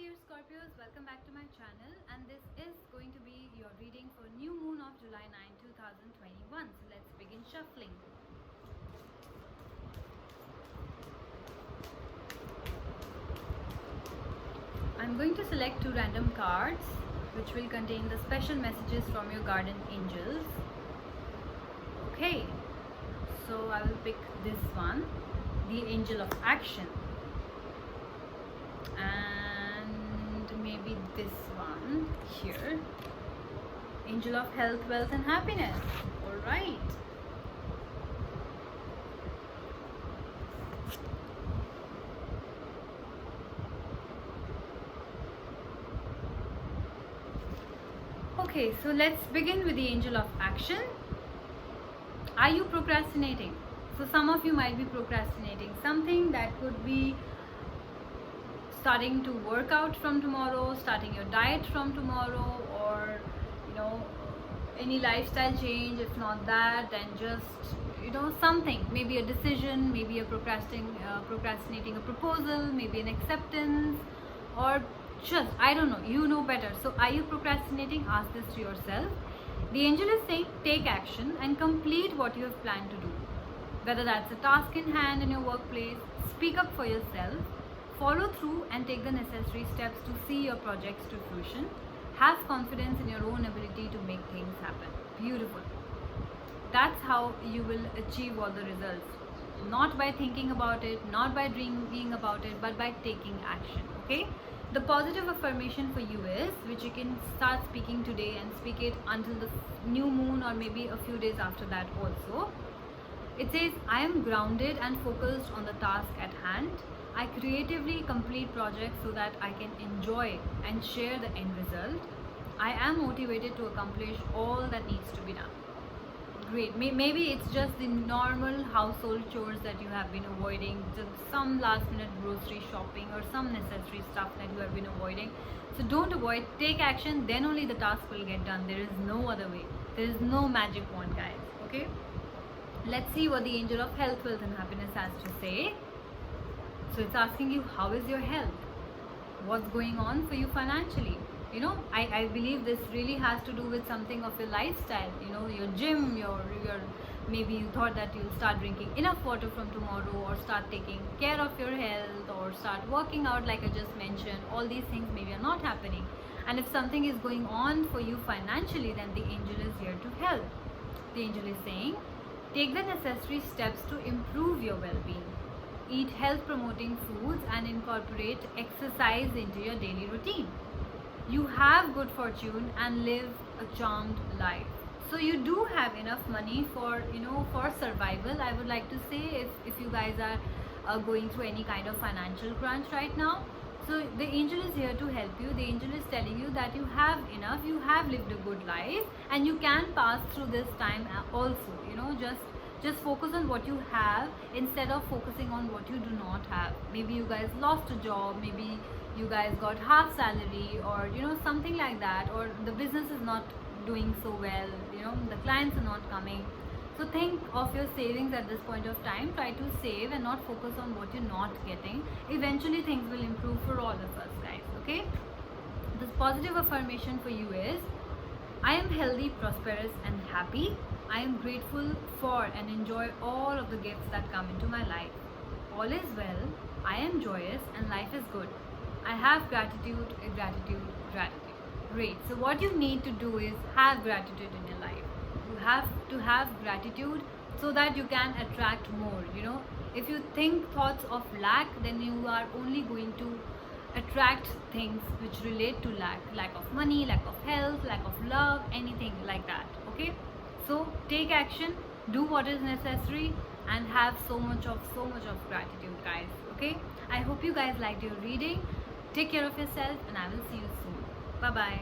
dear Scorpios, welcome back to my channel, and this is going to be your reading for new moon of July 9, 2021. So let's begin shuffling. I'm going to select two random cards which will contain the special messages from your guardian angels. Okay, so I will pick this one, the Angel of Action, and maybe this one here, Angel of Health, Wealth and Happiness. All right. Okay, so let's begin with the Angel of Action. Are you procrastinating? So some of you might be procrastinating something that could be starting to work out from tomorrow, starting your diet from tomorrow, or any lifestyle change. If not that, then just something, maybe a decision, maybe a procrastinating a proposal, maybe an acceptance, or just I don't know, you know better. So are you procrastinating? Ask this to yourself. The angel is saying take action and complete what you have planned to do, whether that's a task in hand in your workplace. Speak up for yourself, follow through and take the necessary steps to see your projects to fruition. Have confidence in your own ability to make things happen. Beautiful. That's how you will achieve all the results. Not by thinking about it, not by dreaming about it, but by taking action. Okay? The positive affirmation for you is, which you can start speaking today and speak it until the new moon or maybe a few days after that also. It says, I am grounded and focused on the task at hand. I creatively complete projects so that I can enjoy and share the end result. I am motivated to accomplish all that needs to be done. Great. Maybe it's just the normal household chores that you have been avoiding, some last minute grocery shopping or some necessary stuff that you have been avoiding. So don't avoid, take action, then only the task will get done. There is no other way. There is no magic wand, guys. Okay? Let's see what the Angel of Health, Wealth and Happiness has to say. So it's asking you, how is your health? What's going on for you financially? I believe this really has to do with something of your lifestyle. Your gym, your maybe you thought that you'll start drinking enough water from tomorrow, or start taking care of your health, or start working out like I just mentioned. All these things maybe are not happening. And if something is going on for you financially, then the angel is here to help. The angel is saying, take the necessary steps to improve your well-being. Eat health promoting foods and incorporate exercise into your daily routine. You have good fortune and live a charmed life. So you do have enough money for survival. I would like to say, if you guys are going through any kind of financial crunch right now, so the angel is here to help you. The angel is telling you that you have enough, you have lived a good life, and you can pass through this time also. Just focus on what you have instead of focusing on what you do not have. Maybe you guys lost a job, maybe you guys got half salary, or something like that, or the business is not doing so well, the clients are not coming. So think of your savings at this point of time. Try to save and not focus on what you're not getting. Eventually things will improve for all of us, guys. Okay? This positive affirmation for you is, I am healthy, prosperous and happy. I am grateful for and enjoy all of the gifts that come into my life. All is well. I am joyous and life is good. I have gratitude, gratitude, gratitude. Great. So what you need to do is have gratitude in your life. You have to have gratitude so that you can attract more. If you think thoughts of lack, then you are only going to attract things which relate to lack of money, lack of health, lack of love, anything like that. Okay? So take action, do what is necessary, and have so much of gratitude, guys. Okay? I hope you guys liked your reading. Take care of yourself, and I will see you soon. Bye bye.